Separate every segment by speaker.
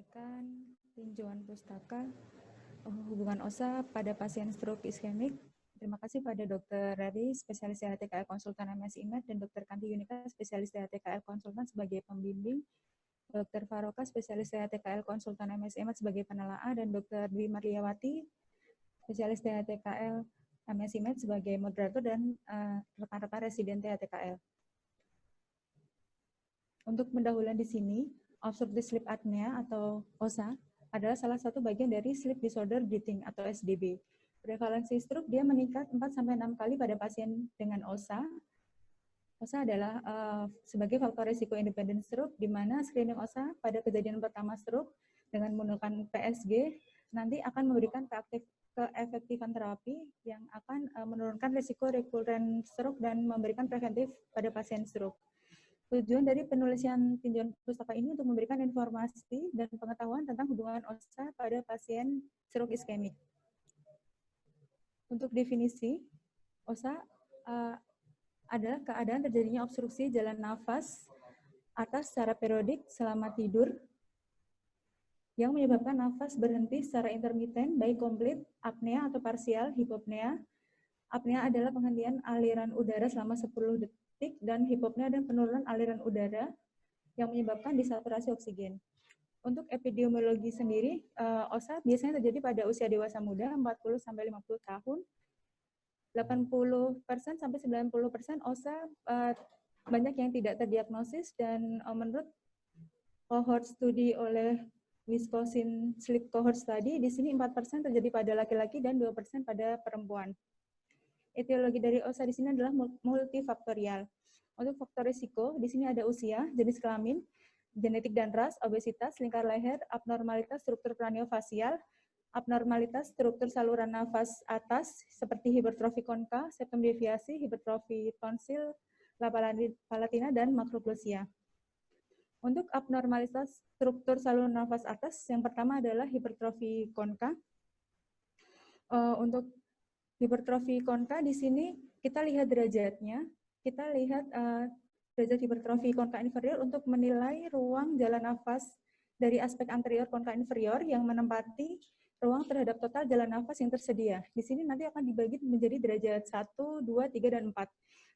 Speaker 1: menyampaikan tinjauan pustaka hubungan OSA pada pasien stroke iskemik. Terima kasih pada Dr. Rari, spesialis TKL konsultan MS IMED, dan Dr. Kanti Yunika, spesialis TKL konsultan sebagai pembimbing, Dr. Faroka, spesialis TKL konsultan MS IMED sebagai penelaah, dan Dr. Dwi Marliawati, spesialis TKL MS IMED sebagai moderator, dan rekan-rekan residen TKL. Untuk pendahuluan di sini, obstructive sleep apnea atau OSA adalah salah satu bagian dari sleep disorder breathing atau SDB. Prevalensi stroke dia meningkat 4-6 kali pada pasien dengan OSA. OSA adalah sebagai faktor risiko independent stroke, di mana screening OSA pada kejadian pertama stroke dengan menggunakan PSG nanti akan memberikan keefektifan terapi yang akan menurunkan risiko recurrent stroke dan memberikan preventif pada pasien stroke. Tujuan dari penulisan tinjauan pustaka ini untuk memberikan informasi dan pengetahuan tentang hubungan OSA pada pasien stroke iskemik. Untuk definisi, OSA adalah keadaan terjadinya obstruksi jalan nafas atas secara periodik selama tidur yang menyebabkan nafas berhenti secara intermiten, baik komplit, apnea atau parsial, hipopnea. Apnea adalah penghentian aliran udara selama 10 detik, dan hipopnea dan penurunan aliran udara yang menyebabkan desaturasi oksigen. Untuk epidemiologi sendiri, OSA biasanya terjadi pada usia dewasa muda 40-50 tahun. 80% sampai 90% OSA banyak yang tidak terdiagnosis, dan menurut cohort studi oleh Wisconsin Sleep Cohort Study, di sini 4% terjadi pada laki-laki dan 2% pada perempuan. Etiologi dari OSA di sini adalah multifaktorial. Untuk faktor risiko, di sini ada usia, jenis kelamin, genetik dan ras, obesitas, lingkar leher, abnormalitas struktur kraniofasial, abnormalitas struktur saluran nafas atas seperti hipertrofi konka, septum deviasi, hipertrofi tonsil, laba palatina, dan makroglosia. Untuk abnormalitas struktur saluran nafas atas, yang pertama adalah hipertrofi konka. Untuk hipertrofi konka di sini kita lihat derajatnya. Kita lihat derajat hipertrofi konka inferior untuk menilai ruang jalan nafas dari aspek anterior konka inferior yang menempati ruang terhadap total jalan nafas yang tersedia. Di sini nanti akan dibagi menjadi derajat 1, 2, 3, dan 4.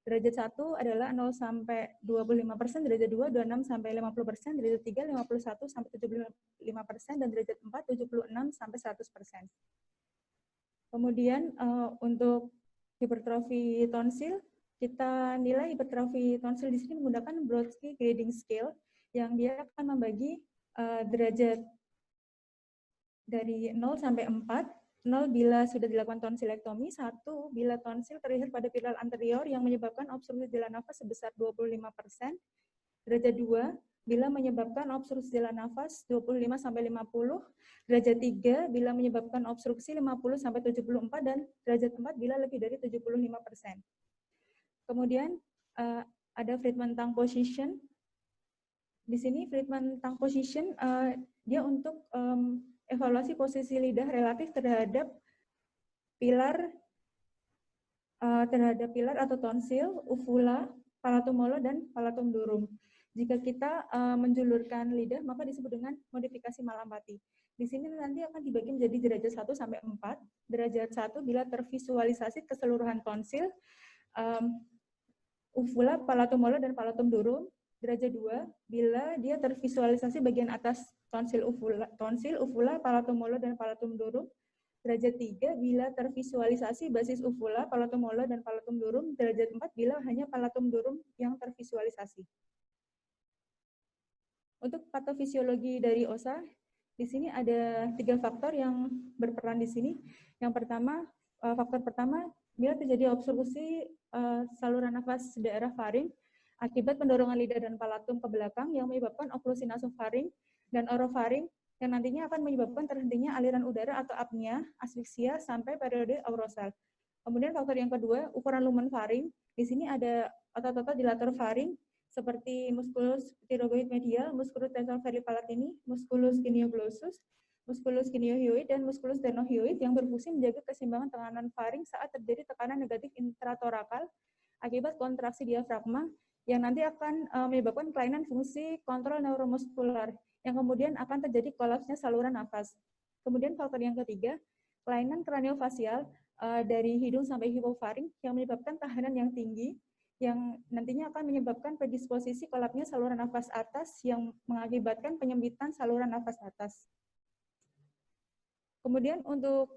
Speaker 1: Derajat 1 adalah 0 sampai 25%, derajat 2 26 sampai 50%, derajat 3 51 sampai 75%, dan derajat 4 76 sampai 100%. Kemudian untuk hipertrofi tonsil, kita nilai hipertrofi tonsil di sini menggunakan Brodsky Grading Scale yang dia akan membagi derajat dari 0 sampai 4. 0 bila sudah dilakukan tonsilektomi, 1 bila tonsil terlihat pada pilar anterior yang menyebabkan obstruksi jalan nafas sebesar 25%. Derajat 2 bila menyebabkan obstruksi jalan nafas 25 sampai 50. Derajat 3 bila menyebabkan obstruksi 50 sampai 74, dan derajat 4 bila lebih dari 75%. Kemudian ada Friedman tongue position. Di sini Friedman tongue position dia untuk evaluasi posisi lidah relatif terhadap pilar atau tonsil, uvula, palatum molo, dan palatum durum. Jika kita menjulurkan lidah, maka disebut dengan modifikasi malampati. Di sini nanti akan dibagi menjadi derajat 1 sampai 4. Derajat 1 bila tervisualisasi keseluruhan tonsil, uvula, palatum molo, dan palatum durum. Derajat 2 bila dia tervisualisasi bagian atas tonsil, uvula, palatum molo, dan palatum durum. Derajat 3 bila tervisualisasi basis uvula, palatum molo, dan palatum durum. Derajat 4 bila hanya palatum durum yang tervisualisasi. Untuk patofisiologi dari OSA, di sini ada 3 faktor yang berperan di sini. Yang pertama, faktor pertama, bila terjadi obstruksi saluran nafas daerah faring akibat pendorongan lidah dan palatum ke belakang yang menyebabkan oklusi nasofaring dan orofaring, yang nantinya akan menyebabkan terhentinya aliran udara atau apnea, asfiksia, sampai periode aurosal. Kemudian faktor yang kedua, ukuran lumen faring. Di sini ada otot-otot dilator faring, seperti musculus pterygoid medial, musculus tensor palatini, musculus genioglossus, musculus geniohyoid, dan musculus sternohyoid yang berfungsi menjaga keseimbangan tekanan faring saat terjadi tekanan negatif intratorakal akibat kontraksi diafragma yang nanti akan menyebabkan kelainan fungsi kontrol neuromuskular yang kemudian akan terjadi kolapsnya saluran nafas. Kemudian faktor yang ketiga, kelainan kraniofacial dari hidung sampai hipofaring yang menyebabkan tahanan yang tinggi, yang nantinya akan menyebabkan predisposisi kolapsnya saluran nafas atas yang mengakibatkan penyempitan saluran nafas atas. Kemudian untuk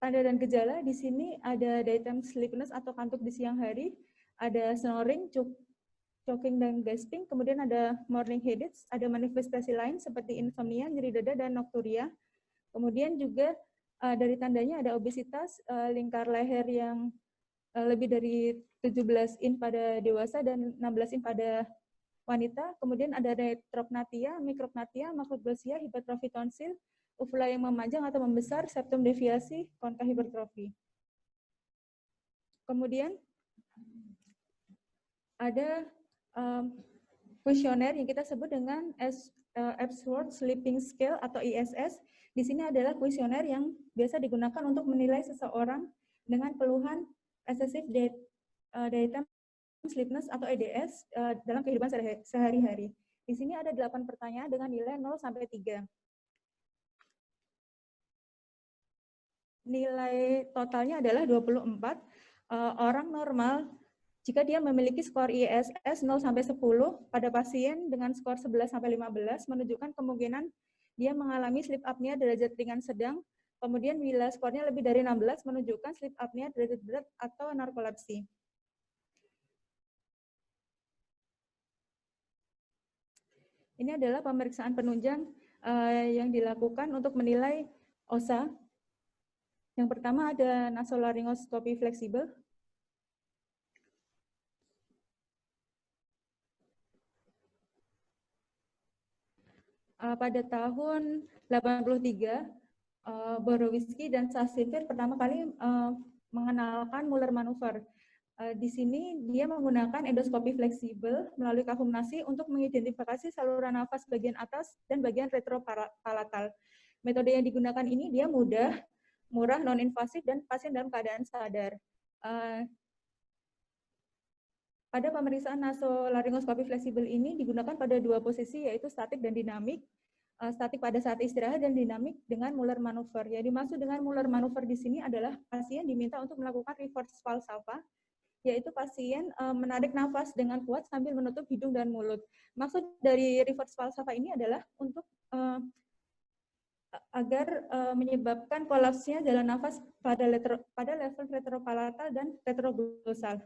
Speaker 1: tanda dan gejala di sini ada daytime sleepiness atau kantuk di siang hari, ada snoring, choking dan gasping, kemudian ada morning headaches, ada manifestasi lain seperti insomnia, nyeri dada dan nocturia. Kemudian juga dari tandanya ada obesitas, lingkar leher yang lebih dari 17 in pada dewasa dan 16 in pada wanita. Kemudian ada retrognathia, mikrognathia, makroglosia, hipertrofi tonsil, uvula yang memanjang atau membesar, septum deviasi, konka hipertrofi. Kemudian ada kuesioner yang kita sebut dengan Epworth Sleeping Scale atau ISS. Di sini adalah kuesioner yang biasa digunakan untuk menilai seseorang dengan keluhan excessive daytime sleepiness atau EDS dalam kehidupan sehari-hari. Di sini ada 8 pertanyaan dengan nilai 0 sampai 3. Nilai totalnya adalah 24. Orang normal jika dia memiliki skor ISS 0 sampai 10 pada pasien dengan skor 11 sampai 15 menunjukkan kemungkinan dia mengalami sleep apnea derajat ringan sedang. Kemudian bila skornya lebih dari 16 menunjukkan sleep apnea derajat berat atau narkolepsi. Ini adalah pemeriksaan penunjang yang dilakukan untuk menilai OSA. Yang pertama ada nasolaryngoscopy fleksibel. Pada tahun 83, Borowski dan Sasifir pertama kali mengenalkan Muller maneuver. Di sini dia menggunakan endoskopi fleksibel melalui kafumnasi untuk mengidentifikasi saluran nafas bagian atas dan bagian retropalatal. Metode yang digunakan ini dia mudah, murah, non-invasif, dan pasien dalam keadaan sadar. Pada pemeriksaan nasolaryngoscopy fleksibel ini digunakan pada 2 posisi, yaitu statik dan dinamik. Statik pada saat istirahat dan dinamik dengan Muller maneuver. Yang dimaksud dengan Muller maneuver di sini adalah pasien diminta untuk melakukan reverse Valsalva, yaitu pasien menarik nafas dengan kuat sambil menutup hidung dan mulut. Maksud dari reverse Valsalva ini adalah untuk agar menyebabkan kolapsnya jalan nafas pada level retropalatal dan retroglosal.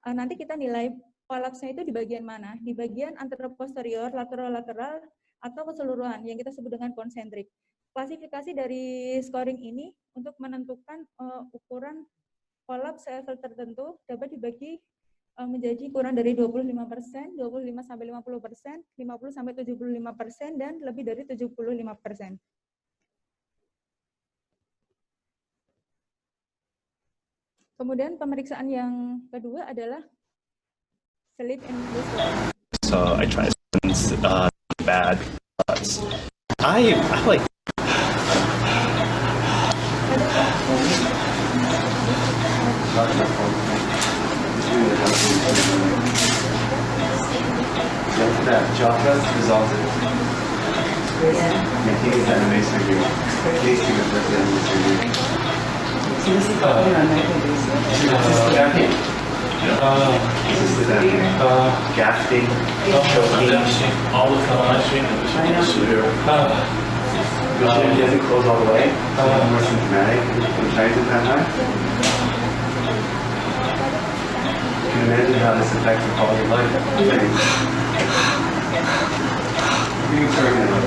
Speaker 1: Nanti kita nilai kolapsnya itu di bagian mana? Di bagian anteroposterior, lateral-lateral, atau keseluruhan yang kita sebut dengan konsentrik. Klasifikasi dari scoring ini untuk menentukan ukuran kolaps level tertentu dapat dibagi menjadi kurang dari 25%, 25-50%, 50-75%, dan lebih dari 75%. Kemudian pemeriksaan yang kedua adalah sleep endoscopy.
Speaker 2: So I try bad thoughts. I like.
Speaker 3: That job test resulted. Making that amazing surgery. Casing the first end of the surgery. This is the gasping, choking,
Speaker 4: all the time.
Speaker 3: he doesn't close all the way. More symptomatic. Anxiety at that time. You can imagine how this affects the quality of life. You can turn it on.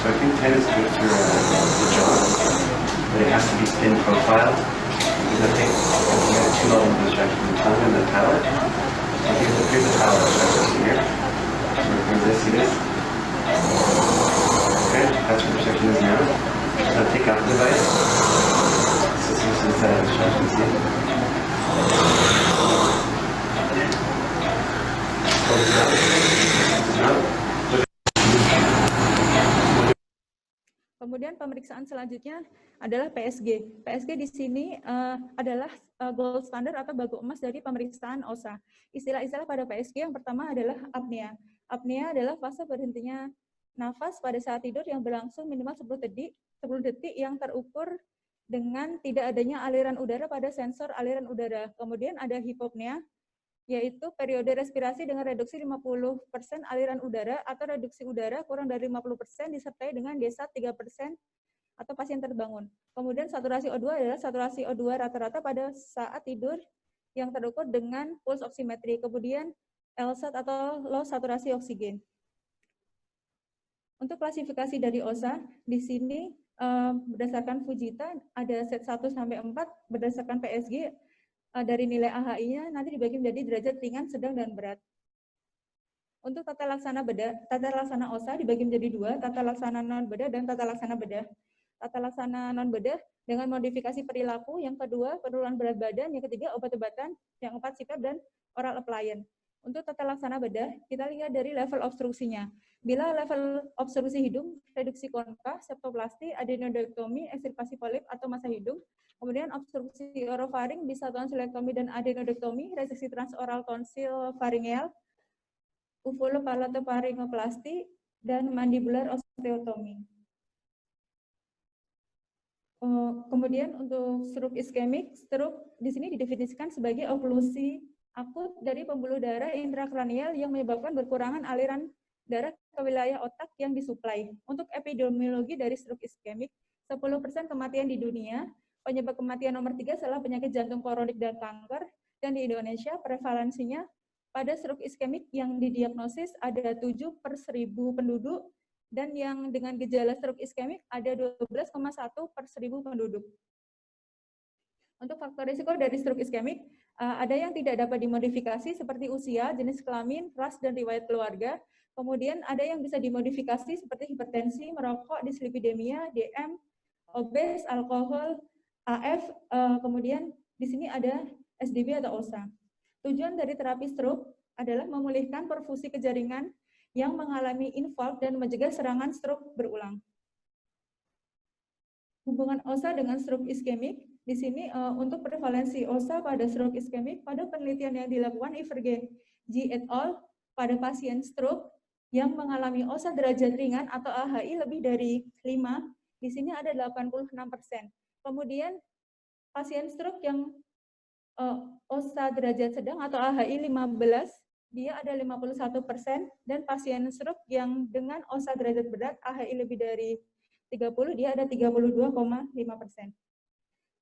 Speaker 3: So I think 10 is good for spin profile. Because I think we have two levels of abstraction, the tongue and the palate. So here's the palate abstraction here. Where this, see this? Okay, that's what abstraction is now. Now take out the device. So this is the set of abstractions here. Close it out. Close it out.
Speaker 1: Kemudian pemeriksaan selanjutnya adalah PSG. PSG di sini adalah gold standard atau baku emas dari pemeriksaan OSA. Istilah-istilah pada PSG yang pertama adalah apnea. Apnea adalah fase berhentinya nafas pada saat tidur yang berlangsung minimal 10 detik yang terukur dengan tidak adanya aliran udara pada sensor aliran udara. Kemudian ada hipopnea, yaitu periode respirasi dengan reduksi 50% aliran udara atau reduksi udara kurang dari 50% disertai dengan desat 3% atau pasien terbangun. Kemudian saturasi O2 adalah saturasi O2 rata-rata pada saat tidur yang terukur dengan pulse oximetry. Kemudian LSAT atau low saturasi oksigen. Untuk klasifikasi dari OSA, di sini berdasarkan Fujita ada set 1 sampai 4, berdasarkan PSG dari nilai AHI-nya nanti dibagi menjadi derajat ringan, sedang, dan berat. Untuk tata laksana OSA dibagi menjadi 2, tata laksana non-bedah dan tata laksana bedah. Tata laksana non-bedah dengan modifikasi perilaku, yang kedua penurunan berat badan, yang ketiga obat-obatan, yang keempat CPAP dan oral appliance. Untuk tata laksana bedah, kita lihat dari level obstruksinya. Bila level obstruksi hidung, reduksi konka, septoplasti, adenodektomi, ekstirpasi polip atau masa hidung, kemudian obstruksi orofaring bisa tonsilektomi dan adenodektomi, reseksi transoral tonsil faringeal, uvulopalatofaringoplasti, dan mandibular osteotomi. Kemudian untuk stroke iskemik, stroke di sini didefinisikan sebagai oklusi akut dari pembuluh darah intrakranial yang menyebabkan berkurangan aliran darah ke wilayah otak yang disuplai. Untuk epidemiologi dari stroke iskemik, 10% kematian di dunia, penyebab kematian nomor 3 adalah penyakit jantung koronik dan kanker, dan di Indonesia prevalensinya pada stroke iskemik yang didiagnosis ada 7 per 1000 penduduk, dan yang dengan gejala stroke iskemik ada 12,1 per 1000 penduduk. Untuk faktor risiko dari stroke iskemik, ada yang tidak dapat dimodifikasi seperti usia, jenis kelamin, ras, dan riwayat keluarga. Kemudian ada yang bisa dimodifikasi seperti hipertensi, merokok, dislipidemia, DM, obes, alkohol, AF, kemudian di sini ada SDB atau OSA. Tujuan dari terapi stroke adalah memulihkan perfusi ke jaringan yang mengalami infark dan mencegah serangan stroke berulang. Hubungan OSA dengan stroke iskemik, di sini untuk prevalensi OSA pada stroke iskemik, pada penelitian yang dilakukan Ivergen G et al. Pada pasien stroke yang mengalami OSA derajat ringan atau AHI lebih dari 5, di sini ada 86%. Kemudian pasien stroke yang OSA derajat sedang atau AHI 15, dia ada 51%, dan pasien stroke yang dengan OSA derajat berat AHI lebih dari 30, dia ada 32,5%.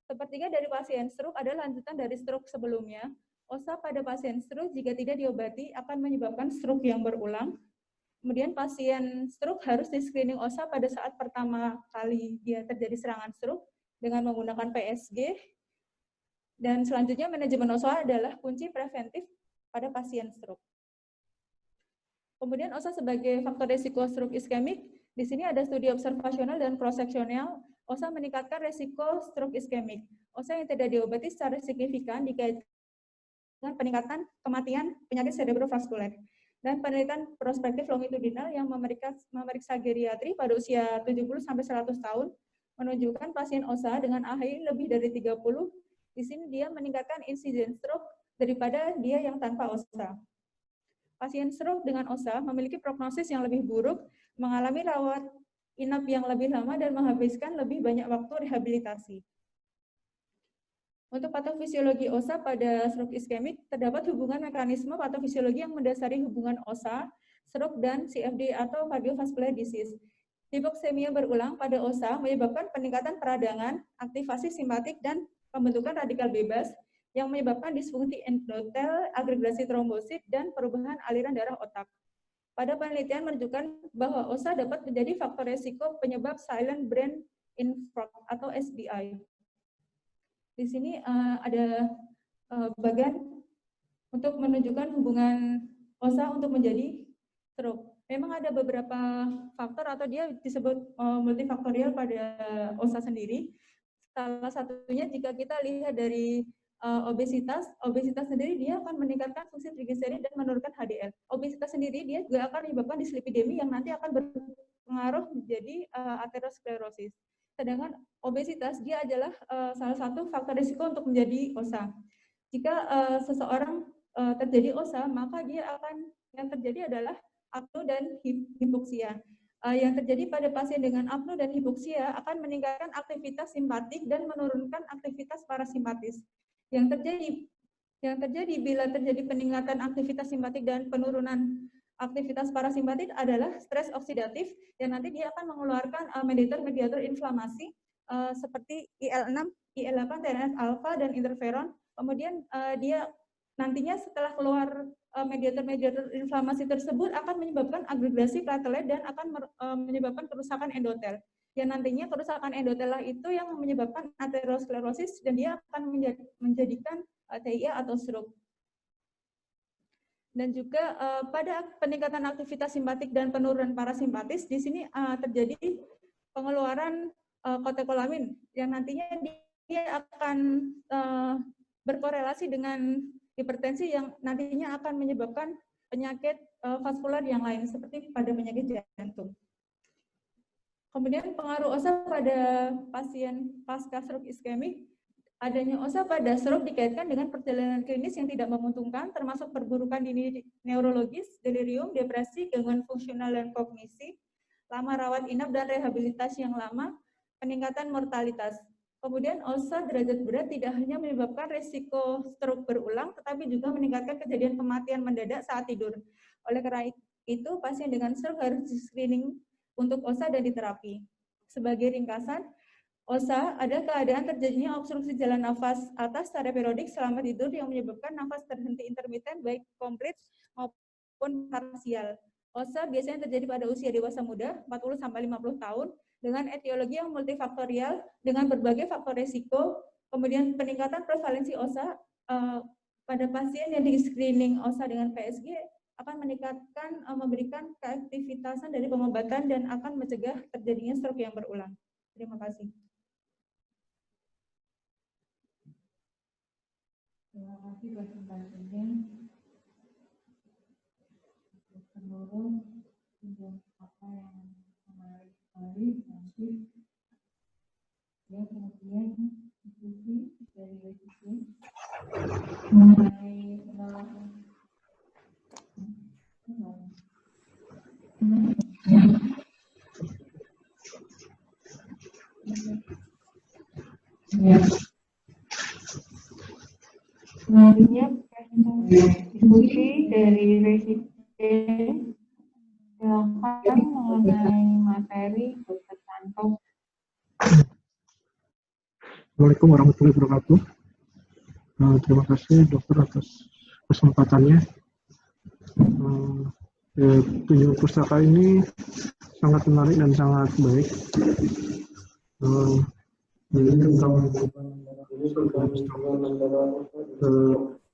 Speaker 1: Sepertiga dari pasien stroke adalah lanjutan dari stroke sebelumnya. OSA pada pasien stroke jika tidak diobati akan menyebabkan stroke yang berulang. Kemudian pasien stroke harus di-screening OSA pada saat pertama kali dia terjadi serangan stroke dengan menggunakan PSG. Dan selanjutnya manajemen OSA adalah kunci preventif pada pasien stroke. Kemudian OSA sebagai faktor risiko stroke iskemik, di sini ada studi observasional dan cross-sectional. OSA meningkatkan risiko stroke iskemik. OSA yang tidak diobati secara signifikan dikaitkan dengan peningkatan kematian penyakit cerebrovaskuler. Dan penelitian prospektif longitudinal yang memeriksa geriatri pada usia 70-100 tahun menunjukkan pasien OSA dengan AHI lebih dari 30, di sini dia meningkatkan insiden stroke daripada dia yang tanpa OSA. Pasien stroke dengan OSA memiliki prognosis yang lebih buruk, mengalami rawat inap yang lebih lama, dan menghabiskan lebih banyak waktu rehabilitasi. Untuk patofisiologi OSA pada stroke iskemik, terdapat hubungan mekanisme patofisiologi yang mendasari hubungan OSA, stroke, dan CFD atau cardiovascular disease. Hipoksemia berulang pada OSA menyebabkan peningkatan peradangan, aktivasi simpatik, dan pembentukan radikal bebas yang menyebabkan disfungsi endotel, agregasi trombosit, dan perubahan aliran darah otak. Pada penelitian menunjukkan bahwa OSA dapat menjadi faktor resiko penyebab silent brain infarct atau SBI. Di sini ada bagian untuk menunjukkan hubungan OSA untuk menjadi stroke. Memang ada beberapa faktor atau dia disebut multifaktorial pada OSA sendiri. Salah satunya jika kita lihat dari obesitas sendiri dia akan meningkatkan fungsi trigliserid dan menurunkan HDL. Obesitas sendiri dia juga akan menyebabkan dislipidemi yang nanti akan berpengaruh menjadi aterosklerosis. Sedangkan obesitas dia adalah salah satu faktor risiko untuk menjadi OSA. Jika seseorang terjadi OSA, maka yang terjadi adalah apno dan hipoksia. Yang terjadi pada pasien dengan apno dan hipoksia akan meningkatkan aktivitas simpatik dan menurunkan aktivitas parasimpatis. Yang terjadi bila terjadi peningkatan aktivitas simpatik dan penurunan aktivitas parasimpatik adalah stres oksidatif, yang nanti dia akan mengeluarkan mediator inflamasi seperti IL-6, IL-8, TNF-alpha, dan interferon. Kemudian dia nantinya setelah keluar mediator inflamasi tersebut akan menyebabkan agregasi platelet dan akan menyebabkan kerusakan endotel. Yang nantinya kerusakan endotel itu yang menyebabkan aterosklerosis dan dia akan menjadikan TIA atau stroke. Dan juga pada peningkatan aktivitas simpatik dan penurunan parasimpatis, di sini terjadi pengeluaran kotekolamin yang nantinya dia akan berkorelasi dengan hipertensi yang nantinya akan menyebabkan penyakit vaskular yang lain seperti pada penyakit jantung. Kemudian pengaruh OSA pada pasien pasca stroke iskemik. Adanya OSA pada stroke dikaitkan dengan perjalanan klinis yang tidak menguntungkan, termasuk perburukan dini neurologis, delirium, depresi, gangguan fungsional dan kognisi, lama rawat inap dan rehabilitasi yang lama, peningkatan mortalitas. Kemudian OSA derajat berat tidak hanya menyebabkan risiko stroke berulang, tetapi juga meningkatkan kejadian kematian mendadak saat tidur. Oleh karena itu, pasien dengan stroke harus di-screening untuk OSA dan diterapi. Sebagai ringkasan, OSA ada keadaan terjadinya obstruksi jalan nafas atas secara periodik selama tidur yang menyebabkan nafas terhenti intermiten baik komplit maupun parsial. OSA biasanya terjadi pada usia dewasa muda, 40-50 tahun, dengan etiologi yang multifaktorial, dengan berbagai faktor risiko, kemudian peningkatan prevalensi OSA pada pasien yang di-screening OSA dengan PSG akan meningkatkan, memberikan keaktivitasan dari pengobatan dan akan mencegah terjadinya stroke yang berulang. Terima kasih.
Speaker 5: Terima kasih presentasinya. Seluruh apa yang menarik sekali nanti ya kemudian diskusi dari resiko mengenai selanjutnya diskusi dari resiko silakan mengenai materi Dr. Santo.
Speaker 6: Assalamualaikum warahmatullahi wabarakatuh. Terima kasih dokter atas kesempatannya. Tunjuk pustaka ini sangat menarik dan sangat baik. Ini tentang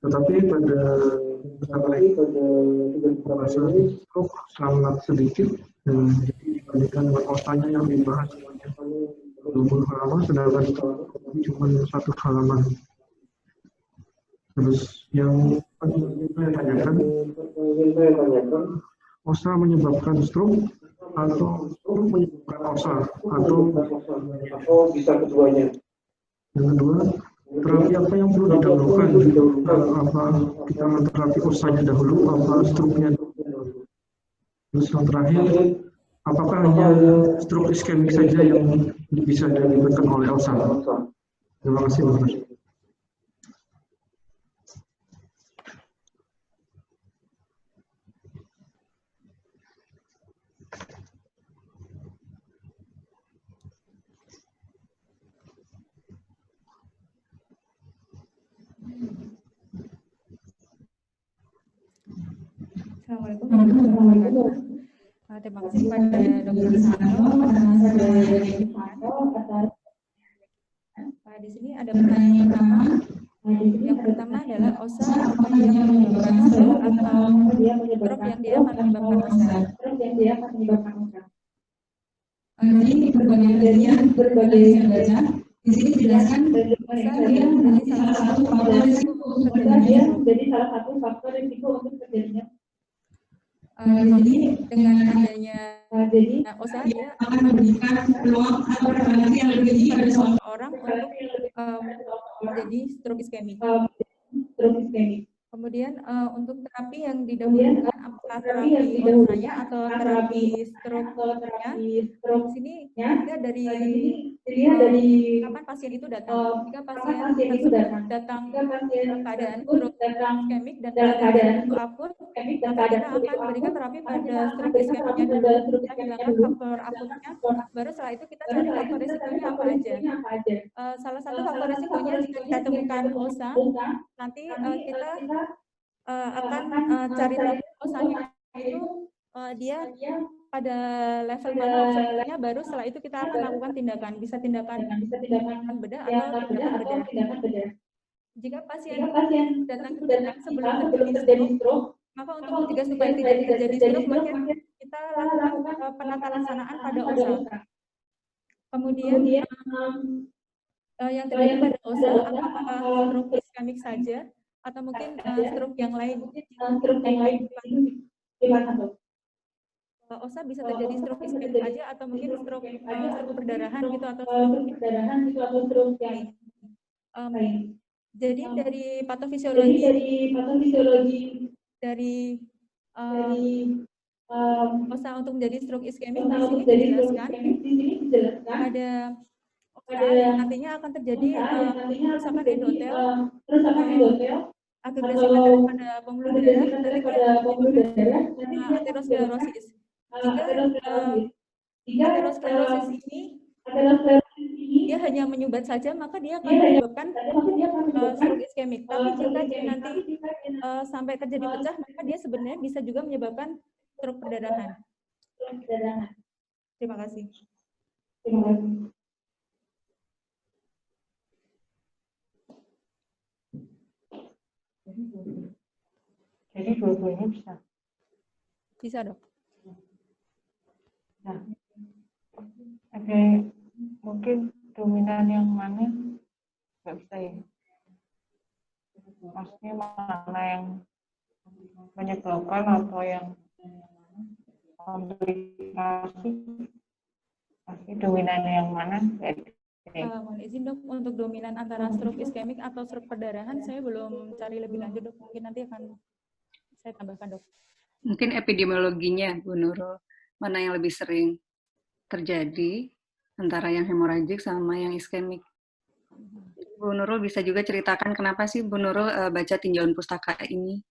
Speaker 6: tetapi pada pustaka ini pembahasan stroke sangat sedikit, jadi dibandingkan dengan OSA-nya yang dibahas 20 halaman, sedangkan cuma 1 halaman. Terus yang saya tanyakan, OSA menyebabkan stroke atau stroke menyebabkan OSA atau bisa keduanya. Yang kedua, terapi apa yang perlu didahulukan? Apa kita menterapi OSA-nya dahulu, apa stroke-nya dahulu? Terus yang terakhir, apakah hanya stroke iskemik saja yang bisa diakibatkan oleh OSA? Terima kasih, Bapak.
Speaker 1: Assalamualaikum warahmatullahi wabarakatuh. Terima kasih kepada Dr. Sano, di sini ada pertanyaan yang pertama. Yang pertama adalah OSA apakah dia menyebabkan stroke atau stroke yang dia akan menyebabkan OSA. Jadi berbagai kajian saya baca di sini dijelaskan OSA dia menjadi salah satu faktor risiko untuk terjadinya. Jadi dengan adanya OSA dia akan memberikan peluang atau prevalensi yang lebih tinggi pada seorang untuk menjadi stroke iskemik. Kemudian untuk terapi yang didahulukan apakah terapi OSA-nya atau terapi stroke-nya, di sini dilihat dari kapan pasien itu datang. Jika pasien tersebut datang dalam keadaan stroke iskemik dan keadaan itu akut, maka kita akan berikan terapi pada stroke iskemiknya dulu. Kita hilangkan faktor akutnya, baru setelah itu kita cari faktor risikonya apa aja. Salah satu faktor risikonya jika kita temukan OSA, nanti kita akan cari tahu OSA-nya itu dia pada level mana obstruktifnya, baru setelah itu kita akan lakukan tindakan, bisa tindakan bedah atau tindakan bedah. Jika pasien datang ke kita sebelum terjadi stroke, maka untuk mencegah supaya tidak terjadi stroke, maka kita lakukan penata laksanaan pada OSA. Kemudian yang terjadi pada OSA apakah stroke iskemik saja atau mungkin stroke yang lain. OSA bisa terjadi stroke iskemik aja atau mungkin stroke perdarahan gitu atau stroke lain. Jadi dari patofisiologi dari OSA untuk menjadi stroke iskemik di sini dijelaskan ada OSA yang nantinya akan terjadi kerusakan endotel agregasi pada pembuluh darah, nanti dia aterosklerosis. Jika aterosklerosis ini dia hanya menyumbat saja, maka dia akan menyebabkan stroke iskemik. Tapi jika nanti sampai terjadi pecah, maka dia sebenarnya bisa juga menyebabkan stroke perdarahan. Terima kasih.
Speaker 5: Jadi dua-duanya bisa.
Speaker 1: Bisa, Dok.
Speaker 5: Nah, ada mungkin dominan yang mana nggak bisa ya? Maksudnya mana yang menyebabkan atau yang komplikasi? Pasti dominan yang mana?
Speaker 1: Mohon izin Dok, untuk dominan antara stroke iskemik atau stroke perdarahan saya belum cari lebih lanjut Dok. Mungkin nanti akan saya tambahkan Dok.
Speaker 7: Mungkin epidemiologinya Bu Nurul, mana yang lebih sering terjadi antara yang hemoragik sama yang iskemik. Bu Nurul bisa juga ceritakan kenapa sih Bu Nurul baca tinjauan pustaka ini,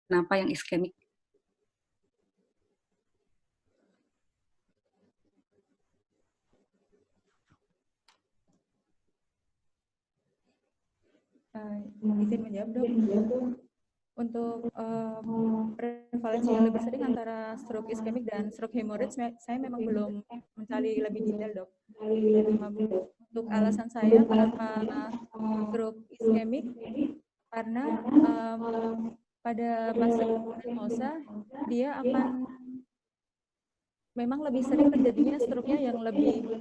Speaker 7: kenapa yang iskemik?
Speaker 1: Izin menjawab Dok. Untuk prevalensi yang lebih sering antara stroke iskemik dan stroke hemorrhage, saya memang belum mencari lebih detail Dok. Untuk alasan saya kenapa stroke iskemik, karena pada pasien OSA dia akan memang lebih sering terjadinya stroke-nya yang lebih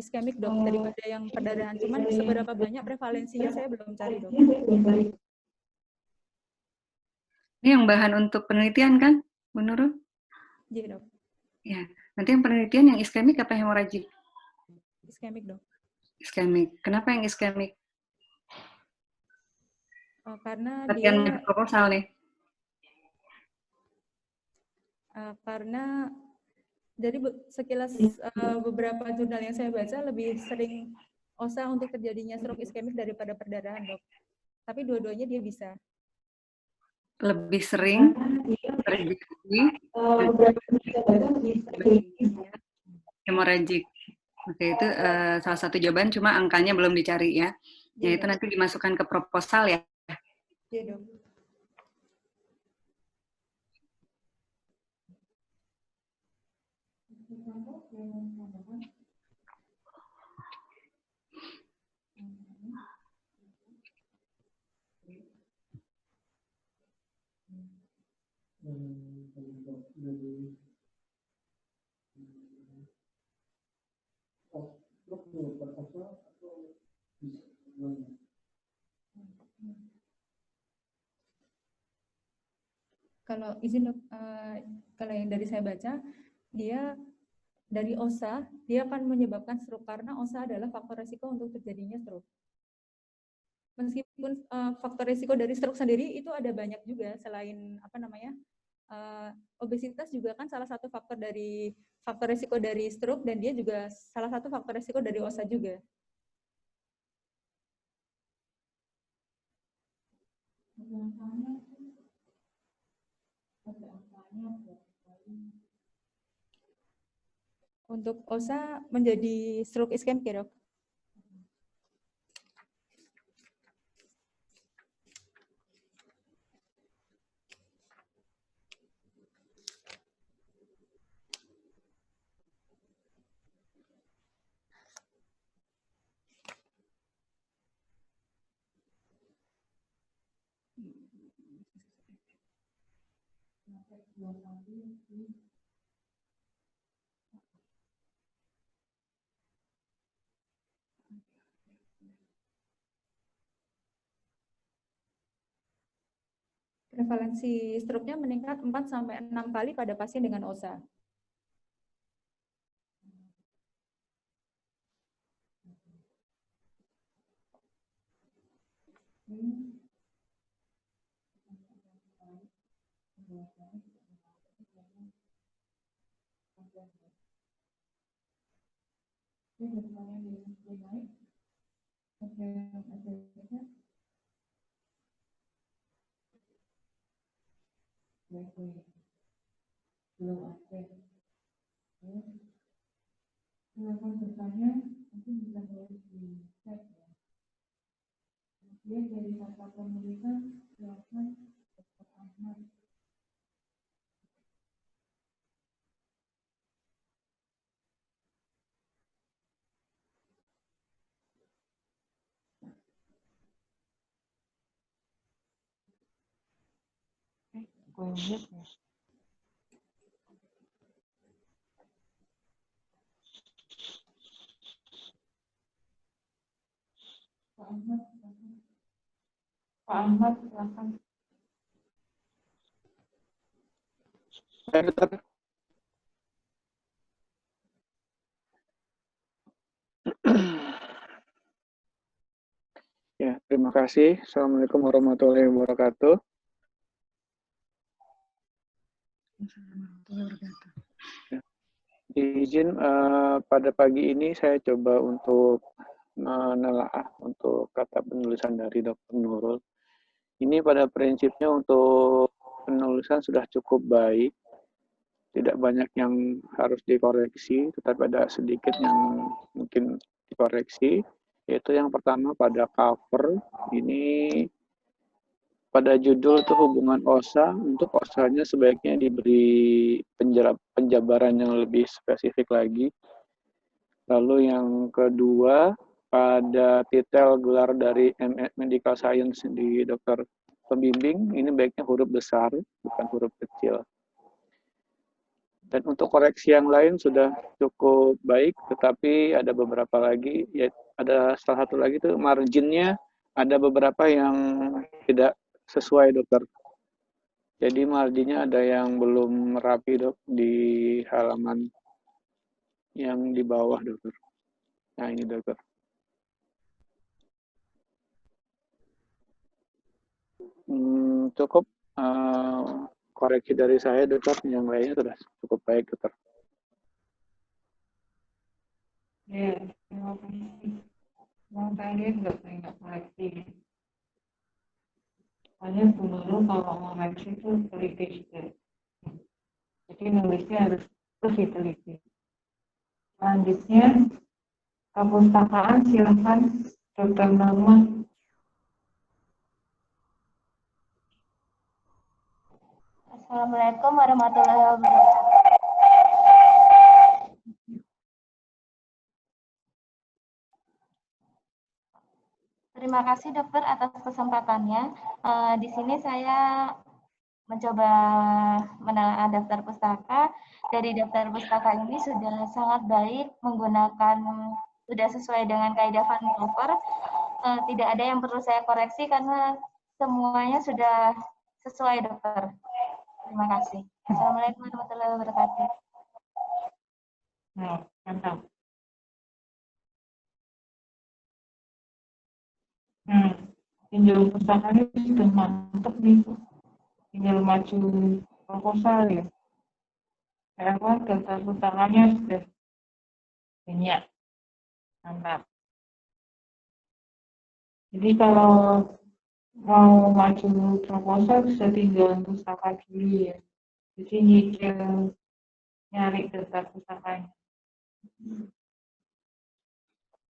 Speaker 1: iskemik Dok daripada yang perdarahan. Cuman seberapa banyak prevalensinya saya belum cari Dok.
Speaker 7: Ini yang bahan untuk penelitian kan, Bu Nurul?
Speaker 1: Iya Dok.
Speaker 7: Ya, nanti yang penelitian yang iskemik apa hemoragik?
Speaker 1: Iskemik Dok.
Speaker 7: Iskemik. Kenapa yang iskemik?
Speaker 1: Karena
Speaker 7: latihan
Speaker 1: dia
Speaker 7: proposal nih.
Speaker 1: Karena jadi sekilas beberapa jurnal yang saya baca lebih sering OSA untuk terjadinya stroke iskemik daripada perdarahan Dok. Tapi dua-duanya dia bisa.
Speaker 7: Lebih sering terjadi hemoragik. Oke, itu salah satu jawaban, cuma angkanya belum dicari ya. Ya, itu nanti dimasukkan ke proposal ya.
Speaker 1: Iya Dok. Kalau izin dok, kalau yang dari saya baca, dia dari OSA, dia akan menyebabkan stroke karena OSA adalah faktor resiko untuk terjadinya stroke. Meskipun faktor resiko dari stroke sendiri itu ada banyak juga selain apa namanya obesitas juga kan salah satu faktor resiko dari stroke dan dia juga salah satu faktor resiko dari OSA juga. Untuk OSA menjadi stroke ischemic ya dok? Prevalensi stroke-nya meningkat 4-6 kali pada pasien dengan OSA. Belum ada. Silakan bertanya, mungkin bisa boleh dicek ya. Dia dari kata pemerintah, silakan Dr. Ahmad. Pak Ahmad, silakan.
Speaker 8: Ya, terima kasih. Assalamualaikum warahmatullahi wabarakatuh. Ya. Izin pada pagi ini saya coba untuk menelaah untuk kata penulisan dari Dr. Nurul. Ini pada prinsipnya untuk penulisan sudah cukup baik. Tidak banyak yang harus dikoreksi, tetapi ada sedikit yang mungkin dikoreksi. Yaitu yang pertama pada cover, ini pada judul itu hubungan OSA, untuk OSA-nya sebaiknya diberi penjabaran yang lebih spesifik lagi. Lalu yang kedua, pada titel gelar dari Medical Science di dokter pembimbing, ini baiknya huruf besar, bukan huruf kecil. Dan untuk koreksi yang lain sudah cukup baik, tetapi ada beberapa lagi, ya ada salah satu lagi itu marginnya, ada beberapa yang tidak sesuai dokter. Jadi marginnya ada yang belum rapi dok di halaman yang di bawah dokter. Nah ini dokter. Cukup koreksi dari saya dokter, yang lainnya sudah cukup baik dokter.
Speaker 5: Ya, terima kasih. Yang tadi nggak banyak koreksi. Soalnya dulu kalau koreksi itu teliti juga. Jadi nulisnya harus lebih teliti. Selanjutnya, perpustakaan silakan Dr. Norma.
Speaker 9: Assalamualaikum warahmatullahi wabarakatuh. Terima kasih dokter atas kesempatannya. Di sini saya mencoba menelaah daftar pustaka. Dari daftar pustaka ini sudah sangat baik menggunakan, sudah sesuai dengan kaidah Van Clover. Tidak ada yang perlu saya koreksi karena semuanya sudah sesuai, dokter. Terima kasih. Assalamualaikum warahmatullahi wabarakatuh.
Speaker 5: Nah, mantap. Tinjau pustakanya sudah mantap nih. Tinggal maju proposal ya. Daftar pustakanya sudah banyak. Mantap. Jadi kalau mau maju proposal bisa tinggal pustaka dulu ya. Jadi nyicil nyari daftar pustakanya.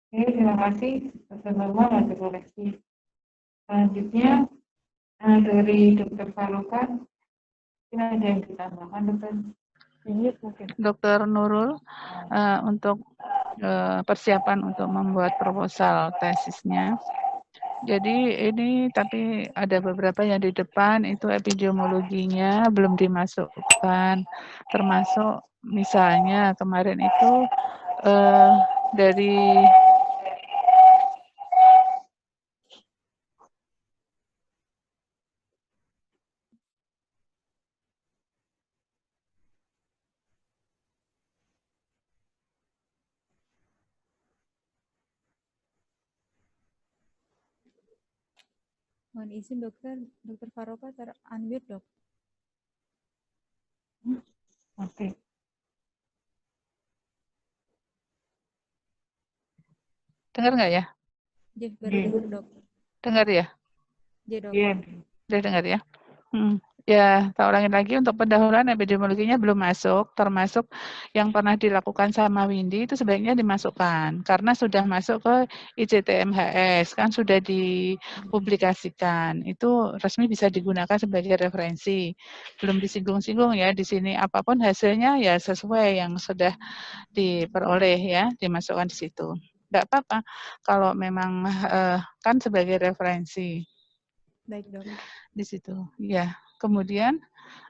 Speaker 5: Oke, terima kasih. Dr. Normal ada koreksi. Selanjutnya dari Dr. Faruka, mungkin ada yang ditambahkan, Dokter?
Speaker 10: Dr. Nurul, untuk persiapan untuk membuat proposal tesisnya. Jadi ini tapi ada beberapa yang di depan itu epidemiologinya belum dimasukkan, termasuk misalnya kemarin itu dari
Speaker 1: Mohon izin dokter, Dokter Faroka ter-unmute dok.
Speaker 5: Oke.
Speaker 10: Dengar nggak ya?
Speaker 1: Baru dengar dok.
Speaker 10: Dengar ya?
Speaker 1: Dok.
Speaker 10: Udah dengar ya? Ya, tak ulangin lagi untuk pendahuluan epidemiologinya belum masuk, termasuk yang pernah dilakukan sama Windy itu sebaiknya dimasukkan karena sudah masuk ke ICTMHS, kan sudah dipublikasikan. Itu resmi bisa digunakan sebagai referensi. Belum disinggung-singgung ya di sini, apapun hasilnya ya sesuai yang sudah diperoleh ya, dimasukkan di situ. Enggak apa-apa kalau memang kan sebagai referensi.
Speaker 1: Baik dok.
Speaker 10: Di situ, ya. Kemudian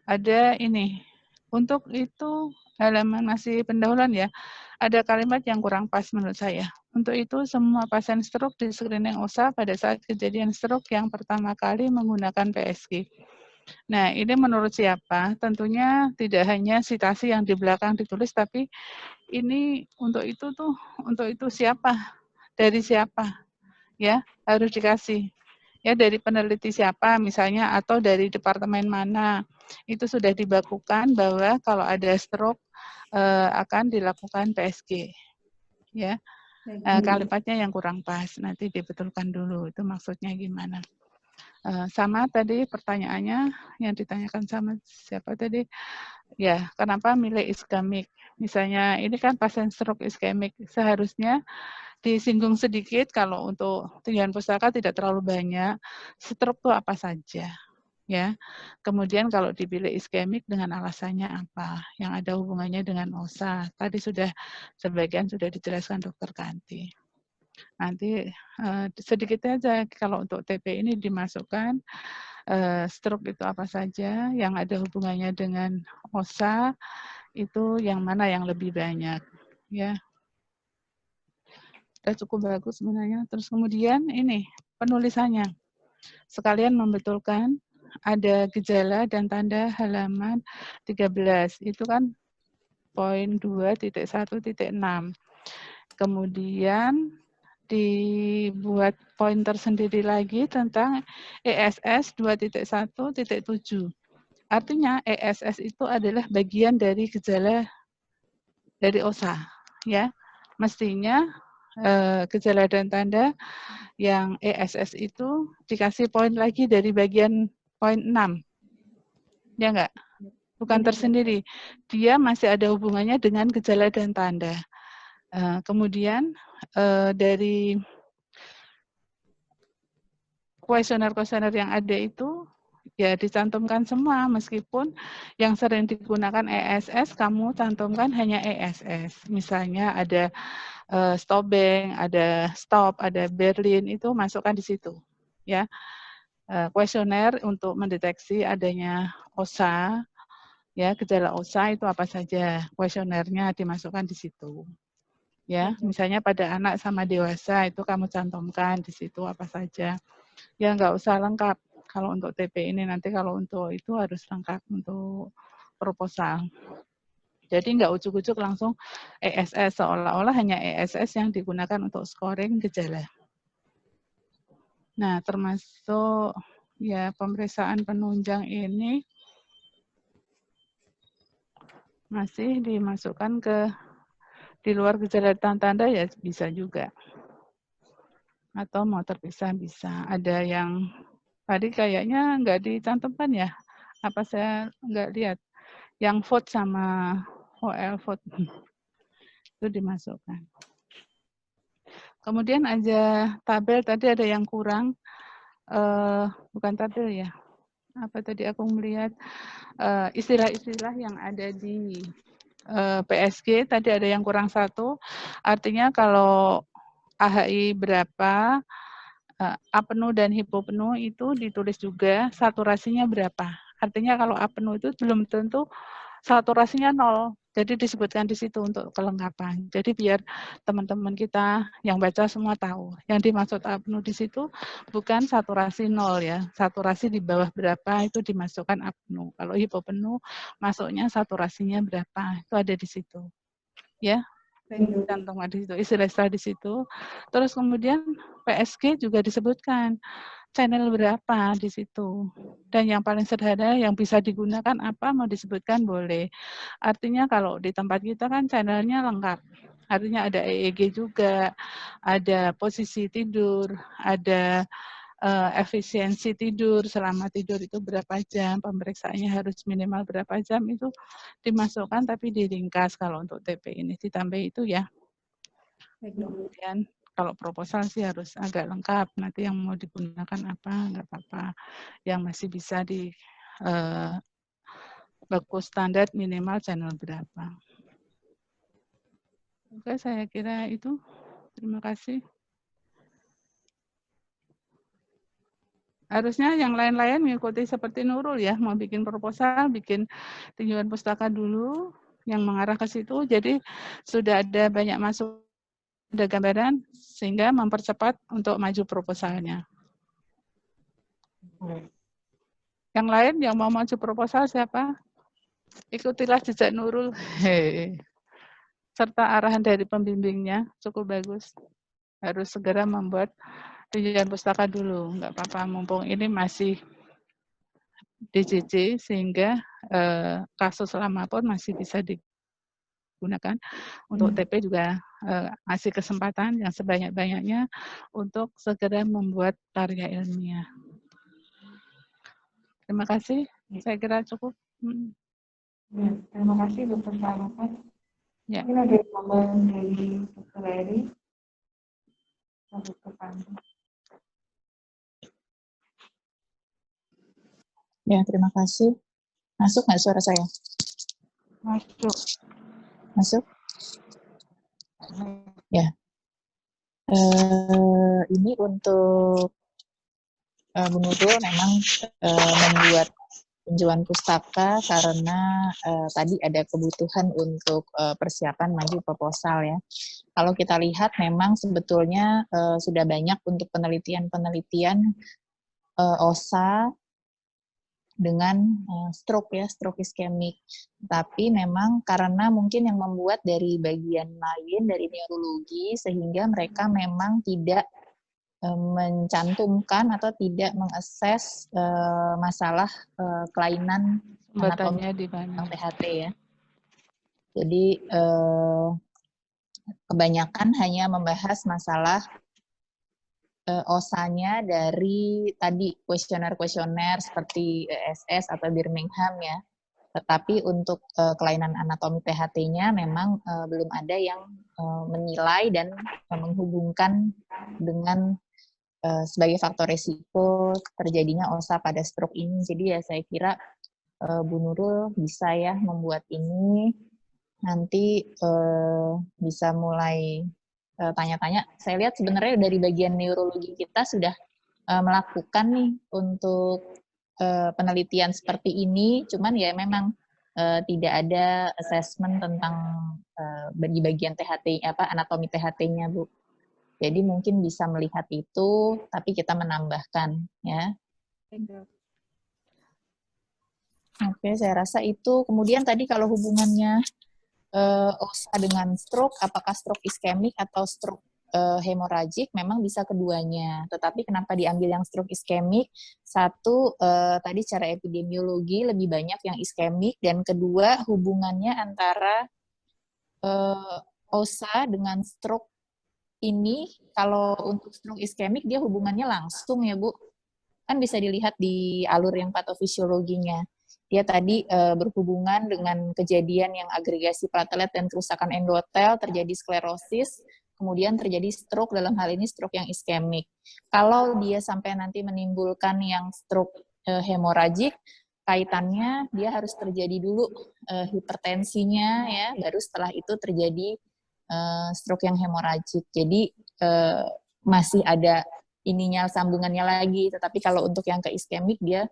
Speaker 10: ada ini, untuk itu halaman masih pendahuluan ya, ada kalimat yang kurang pas menurut saya. Untuk itu semua pasien stroke di screening OSA pada saat kejadian stroke yang pertama kali menggunakan PSG. Nah ini menurut siapa? Tentunya tidak hanya citasi yang di belakang ditulis, tapi ini untuk itu siapa? Dari siapa? Ya harus dikasih. Ya dari peneliti siapa misalnya atau dari departemen mana itu sudah dibakukan bahwa kalau ada stroke akan dilakukan PSG ya. Kalimatnya yang kurang pas nanti dibetulkan dulu itu maksudnya gimana. Sama tadi pertanyaannya yang ditanyakan sama siapa tadi ya, kenapa milih iskemik misalnya ini kan pasien stroke iskemik seharusnya disinggung sedikit kalau untuk tinjauan pustaka tidak terlalu banyak. Stroke itu apa saja, ya. Kemudian kalau dipilih iskemik dengan alasannya apa, yang ada hubungannya dengan OSA. Tadi sudah sebagian sudah dijelaskan Dokter Kanti. Nanti sedikit saja kalau untuk TP ini dimasukkan stroke itu apa saja, yang ada hubungannya dengan OSA itu yang mana yang lebih banyak, ya. Cukup bagus sebenarnya. Terus kemudian ini penulisannya. Sekalian membetulkan ada gejala dan tanda halaman 13. Itu kan poin 2.1.6. Kemudian dibuat poin tersendiri lagi tentang ESS 2.1.7. Artinya ESS itu adalah bagian dari gejala dari OSA, ya. Mestinya gejala dan tanda yang ESS itu dikasih poin lagi dari bagian poin 6. Ya enggak? Bukan tersendiri. Dia masih ada hubungannya dengan gejala dan tanda. Kemudian dari kuesioner-kuesioner yang ada itu ya dicantumkan semua meskipun yang sering digunakan ESS kamu cantumkan hanya ESS. Misalnya ada Stobeng, ada Stop, ada Berlin itu masukkan di situ, ya. kuesioner untuk mendeteksi adanya OSA, ya gejala OSA itu apa saja, kuesionernya dimasukkan di situ. Ya, misalnya pada anak sama dewasa itu kamu cantumkan di situ apa saja. Ya nggak usah lengkap kalau untuk TP ini, nanti kalau untuk itu harus lengkap untuk proposal. Jadi nggak ujuk-ujuk langsung ESS, seolah-olah hanya ESS yang digunakan untuk scoring gejala. Nah, termasuk ya pemeriksaan penunjang ini masih dimasukkan ke di luar gejala tanda-tanda ya bisa juga. Atau mau terpisah bisa. Ada yang tadi kayaknya nggak dicantumkan ya. Apa saya nggak lihat. Yang vote sama OL vote itu dimasukkan. Kemudian ada tabel, tadi ada yang kurang, bukan tabel ya, apa tadi aku melihat istilah-istilah yang ada di PSG, tadi ada yang kurang satu, artinya kalau AHI berapa, apenu dan hipopenu itu ditulis juga saturasinya berapa. Artinya kalau apenu itu belum tentu saturasinya 0. Jadi disebutkan di situ untuk kelengkapan. Jadi biar teman-teman kita yang baca semua tahu. Yang dimaksud apnu di situ bukan saturasi 0 ya. Saturasi di bawah berapa itu dimasukkan apnu. Kalau hipopenu masuknya saturasinya berapa. Itu ada di situ. Ya. Cantumkan di situ, istilah-istilah di situ. Terus kemudian PSG juga disebutkan channel berapa di situ. Dan yang paling sederhana yang bisa digunakan apa mau disebutkan boleh. Artinya kalau di tempat kita kan channelnya lengkap. Artinya ada EEG juga, ada posisi tidur, ada efisiensi tidur, selama tidur itu berapa jam, pemeriksaannya harus minimal berapa jam, itu dimasukkan tapi diringkas kalau untuk TP ini. Ditambah itu ya. Kemudian kalau proposal sih harus agak lengkap. Nanti yang mau digunakan apa, nggak apa-apa. Yang masih bisa di baku standar minimal channel berapa. Oke, saya kira itu. Terima kasih. Harusnya yang lain-lain mengikuti seperti Nurul ya. Mau bikin proposal, bikin tinjauan pustaka dulu yang mengarah ke situ. Jadi sudah ada banyak masuk, ada gambaran sehingga mempercepat untuk maju proposalnya. Yang lain yang mau maju proposal siapa? Ikutilah jejak Nurul. Serta arahan dari pembimbingnya cukup bagus. Harus segera membuat tinjauan pustaka dulu. Enggak apa-apa, mumpung ini masih DJJ sehingga kasus lama pun masih bisa digunakan. Untuk TP juga ngasih kesempatan yang sebanyak-banyaknya untuk segera membuat karya ilmiah. Terima kasih, saya kira cukup.
Speaker 5: Ya, terima kasih Dr. Sarapat.
Speaker 10: Ya.
Speaker 5: Mungkin ada tambahan dari Dr. Eri atau Dr. Pandu.
Speaker 11: Ya, terima kasih. Masuk nggak suara saya?
Speaker 5: Masuk.
Speaker 11: Masuk? Ya. Ini untuk Bu Nurul memang membuat tinjauan pustaka karena tadi ada kebutuhan untuk persiapan maju proposal ya. Kalau kita lihat memang sebetulnya sudah banyak untuk penelitian-penelitian OSA dengan stroke ya, stroke iskemik. Tapi memang karena mungkin yang membuat dari bagian lain, dari neurologi, sehingga mereka memang tidak mencantumkan atau tidak mengakses masalah kelainan anatomi
Speaker 10: di mana?
Speaker 11: THT ya. Jadi kebanyakan hanya membahas masalah OSA-nya dari tadi kuesioner-kuesioner seperti ESS atau Birmingham ya. Tetapi untuk kelainan anatomi THT-nya memang belum ada yang menilai dan menghubungkan dengan sebagai faktor resiko terjadinya OSA pada stroke ini. Jadi ya saya kira Bu Nurul bisa ya membuat ini, nanti bisa mulai tanya-tanya. Saya lihat sebenarnya dari bagian neurologi kita sudah melakukan nih untuk penelitian seperti ini, cuman ya memang tidak ada assessment tentang bagian THT, anatomi THT-nya, Bu. Jadi mungkin bisa melihat itu, tapi kita menambahkan, ya. Oke, saya rasa itu. Kemudian tadi kalau hubungannya OSA dengan stroke, apakah stroke iskemik atau stroke hemoragik, memang bisa keduanya. Tetapi kenapa diambil yang stroke iskemik? Satu, tadi secara epidemiologi lebih banyak yang iskemik, dan kedua, hubungannya antara OSA dengan stroke ini, kalau untuk stroke iskemik, dia hubungannya langsung ya, Bu. Kan bisa dilihat di alur yang patofisiologinya. Dia tadi berhubungan dengan kejadian yang agregasi platelet dan kerusakan endotel, terjadi sklerosis, kemudian terjadi stroke, dalam hal ini stroke yang iskemik. Kalau dia sampai nanti menimbulkan yang stroke hemoragik, kaitannya dia harus terjadi dulu hipertensinya, ya, baru setelah itu terjadi stroke yang hemoragik. Jadi masih ada ininya, sambungannya lagi. Tetapi kalau untuk yang ke iskemik dia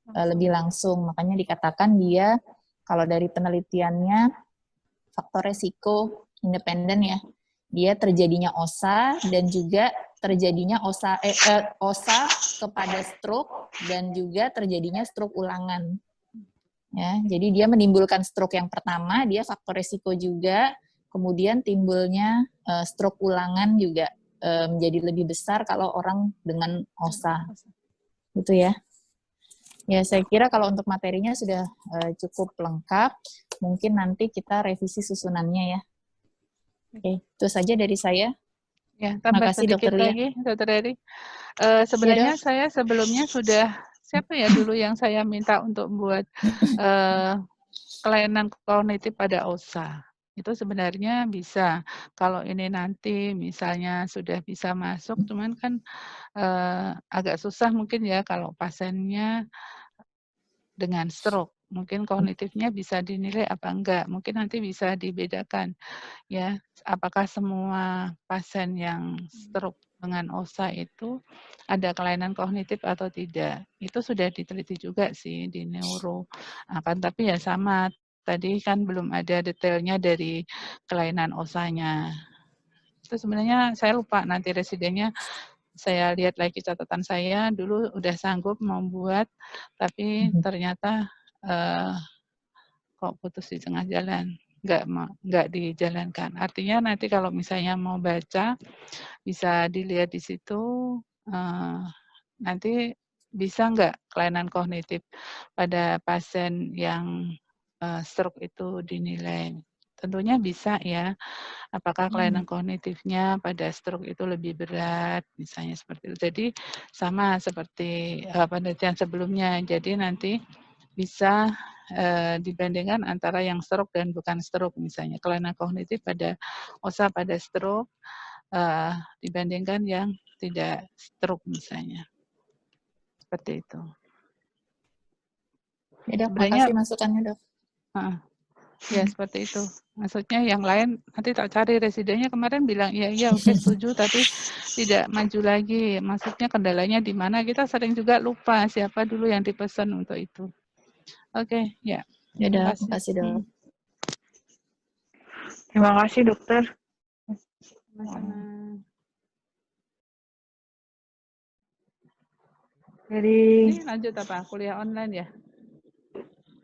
Speaker 11: lebih langsung. Makanya dikatakan dia, kalau dari penelitiannya, faktor resiko independen ya. Dia terjadinya OSA dan juga terjadinya OSA kepada stroke dan juga terjadinya stroke ulangan. Ya, jadi dia menimbulkan stroke yang pertama, dia faktor resiko juga, kemudian timbulnya stroke ulangan juga menjadi lebih besar kalau orang dengan OSA. Gitu ya. Ya, saya kira kalau untuk materinya sudah cukup lengkap, mungkin nanti kita revisi susunannya ya. Oke, itu saja dari saya.
Speaker 10: Ya, tambah
Speaker 11: Makasih,
Speaker 10: sedikit
Speaker 11: Dr. Lia.
Speaker 10: lagi, Dr. Eri. Sebenarnya
Speaker 11: Ya,
Speaker 10: saya sebelumnya sudah, siapa ya dulu yang saya minta untuk membuat kelainan kognitif pada OSA. Itu sebenarnya bisa, kalau ini nanti misalnya sudah bisa masuk, cuman kan agak susah mungkin ya kalau pasiennya dengan stroke. Mungkin kognitifnya bisa dinilai apa enggak, mungkin nanti bisa dibedakan ya, apakah semua pasien yang stroke dengan OSA itu ada kelainan kognitif atau tidak. Itu sudah diteliti juga sih di neuro. Akan tapi ya sama, tadi kan belum ada detailnya dari kelainan OSA-nya. Itu sebenarnya saya lupa nanti residennya, saya lihat lagi catatan saya, dulu udah sanggup membuat, tapi ternyata kok putus di tengah jalan, nggak dijalankan. Artinya nanti kalau misalnya mau baca, bisa dilihat di situ, nanti bisa nggak kelainan kognitif pada pasien yang stroke itu dinilai. Tentunya bisa ya, apakah kelainan kognitifnya pada stroke itu lebih berat, misalnya seperti itu. Jadi sama seperti penelitian sebelumnya, jadi nanti bisa dibandingkan antara yang stroke dan bukan stroke, misalnya kelainan kognitif pada OSA pada stroke dibandingkan yang tidak stroke misalnya. Seperti itu.
Speaker 11: Ya, Dok,
Speaker 10: sebenarnya
Speaker 11: makasih masukannya, Dok.
Speaker 10: Ya, seperti itu. Maksudnya yang lain nanti tak cari residennya, kemarin bilang iya oke setuju, tapi tidak maju lagi. Maksudnya kendalanya di mana, kita sering juga lupa siapa dulu yang dipesan untuk itu. Oke, ya.
Speaker 11: Ya, Dok, makasih, Dok.
Speaker 5: Terima kasih, Dokter. Dari
Speaker 10: ini lanjut apa? Kuliah online ya?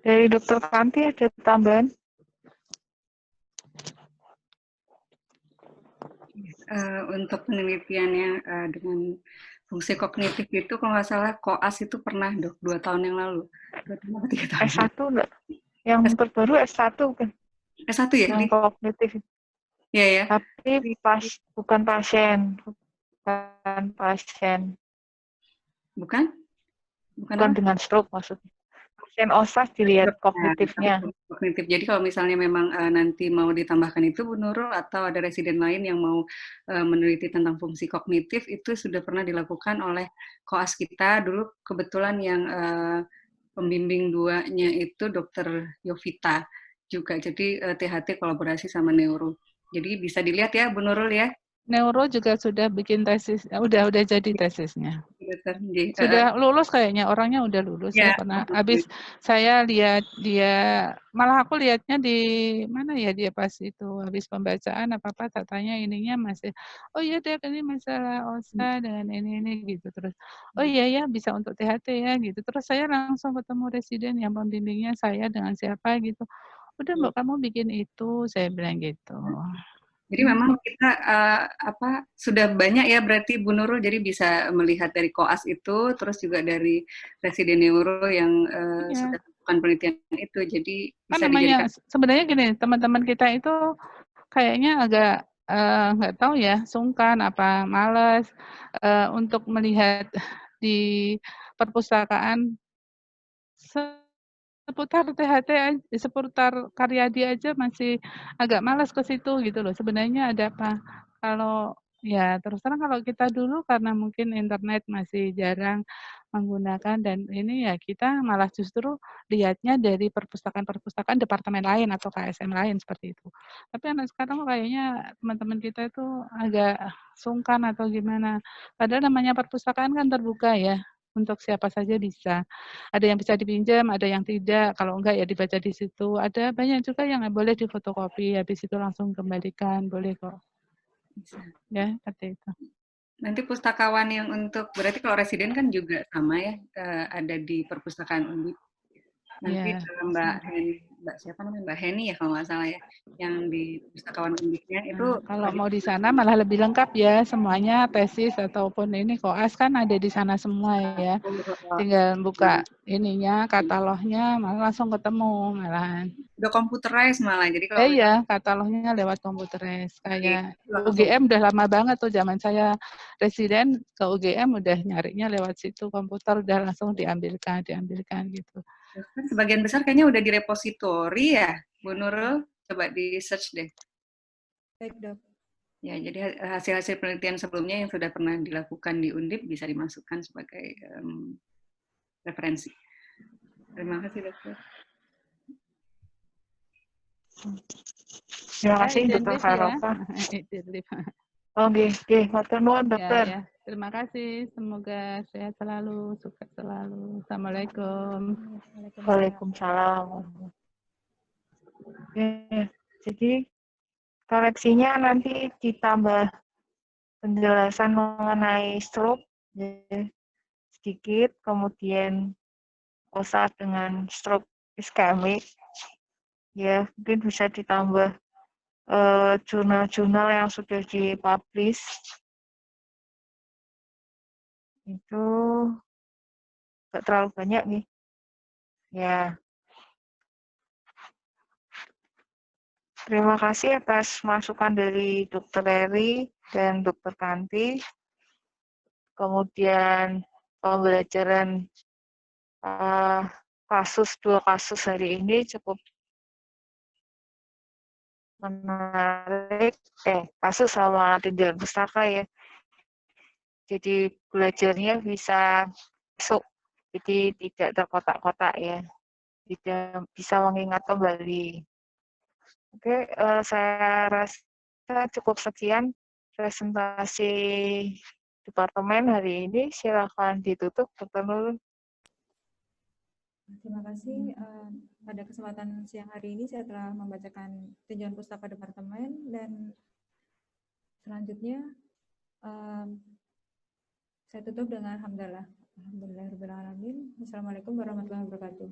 Speaker 5: Dari Dokter Kanti ada tambahan?
Speaker 7: Untuk penelitiannya dengan fungsi kognitif itu, kalau nggak salah koas itu pernah, Dok, 2 tahun yang lalu. 2 tahun atau 3 tahun.
Speaker 5: S1 enggak? Yang terbaru S1 kan?
Speaker 7: S1 ya?
Speaker 5: Yang kognitif.
Speaker 7: Iya ya.
Speaker 5: Tapi bukan pasien. Bukan dengan stroke maksudnya. Pasien OSA dilihat kognitifnya.
Speaker 7: Kognitif. Jadi kalau misalnya memang nanti mau ditambahkan itu, Bu Nurul, atau ada residen lain yang mau meneliti tentang fungsi kognitif, itu sudah pernah dilakukan oleh koas kita. Dulu kebetulan yang pembimbing 2-nya itu Dr. Yovita juga. Jadi THT kolaborasi sama neuro. Jadi bisa dilihat ya, Bu Nurul ya.
Speaker 10: Neuro juga sudah bikin tesis, udah jadi tesisnya.
Speaker 7: Dokter. Nggih, heeh.
Speaker 10: Sudah lulus kayaknya, orangnya udah lulus.
Speaker 7: Ya,
Speaker 10: Saya pernah habis saya lihat dia, malah aku lihatnya di mana ya dia pas itu habis pembacaan apa-apa katanya ininya masih, oh iya Dek ini masalah OSA dengan ini gitu. Terus, oh iya ya bisa untuk THT ya gitu. Terus saya langsung ketemu residen yang pembimbingnya saya dengan siapa gitu. Udah Mbak kamu bikin itu, saya bilang gitu.
Speaker 7: Jadi memang kita sudah banyak ya berarti Bu Nurul, jadi bisa melihat dari koas itu, terus juga dari residen neuro yang
Speaker 10: Iya.
Speaker 7: sudah melakukan penelitian itu, jadi
Speaker 10: Kan
Speaker 7: bisa
Speaker 10: namanya
Speaker 7: dijadikan.
Speaker 10: sebenarnya gini, teman-teman kita itu kayaknya agak nggak tahu ya, sungkan apa malas untuk melihat di perpustakaan seputar THT seputar Karyadi aja masih agak malas ke situ gitu loh. Sebenarnya ada apa? Kalau ya terus terang kalau kita dulu karena mungkin internet masih jarang menggunakan dan ini ya kita malah justru lihatnya dari perpustakaan-perpustakaan departemen lain atau KSM lain seperti itu. Tapi anak sekarang kayaknya teman-teman kita itu agak sungkan atau gimana. Padahal namanya perpustakaan kan terbuka ya. Untuk siapa saja bisa. Ada yang bisa dipinjam, ada yang tidak. Kalau enggak ya dibaca di situ. Ada banyak juga yang nggak boleh difotokopi, habis itu langsung kembalikan, boleh kok.
Speaker 7: Bisa.
Speaker 10: Ya, seperti itu.
Speaker 7: Nanti pustakawan yang untuk, berarti kalau residen kan juga sama ya, ada di perpustakaan Undip. Nanti Mbak siapa namanya, Mbak Heni ya kalau nggak salah ya, yang di pustakawan Undipnya itu.
Speaker 10: Kalau mau di sana malah lebih lengkap ya, semuanya tesis ataupun ini koas kan ada di sana semua ya. Tinggal buka ininya, katalognya, malah langsung ketemu malahan.
Speaker 7: Udah computerized malah, jadi kalau
Speaker 10: Iya, katalognya lewat komputeris. Kayak UGM udah lama banget tuh zaman saya residen ke UGM udah nyarinya lewat situ komputer udah langsung diambilkan gitu.
Speaker 7: Kan sebagian besar kayaknya udah di repositori ya, Bu Nurul. Coba di search deh.
Speaker 1: Baik, Dok.
Speaker 7: Ya, jadi hasil-hasil penelitian sebelumnya yang sudah pernah dilakukan di Undip bisa dimasukkan sebagai referensi. Terima kasih, Dokter.
Speaker 5: Terima kasih, Dr. Farofa. Oke, matur nuwun, Dokter.
Speaker 10: Ya. Terima kasih, semoga sehat selalu, sukses selalu. Assalamualaikum.
Speaker 5: Waalaikumsalam. Jadi koreksinya nanti ditambah penjelasan mengenai stroke sedikit, kemudian OSA dengan stroke iskemik, ya mungkin bisa ditambah jurnal-jurnal yang sudah dipublish. Itu nggak terlalu banyak nih. Ya. Terima kasih atas masukan dari Dr. Eri dan Dr. Kanti. Kemudian pembelajaran dua kasus hari ini cukup menarik. Kasus sama tinjauan pustaka ya. Jadi belajarnya bisa masuk, jadi tidak terkotak-kotak ya. Tidak bisa mengingat kembali. Oke, saya rasa cukup sekian presentasi departemen hari ini. Silakan ditutup, Dr. Nurul.
Speaker 1: Terima kasih. Pada kesempatan siang hari ini saya telah membacakan tinjauan pustaka departemen dan selanjutnya saya tutup dengan hamdalah. Alhamdulillahirabbil alamin. Wassalamualaikum warahmatullahi wabarakatuh.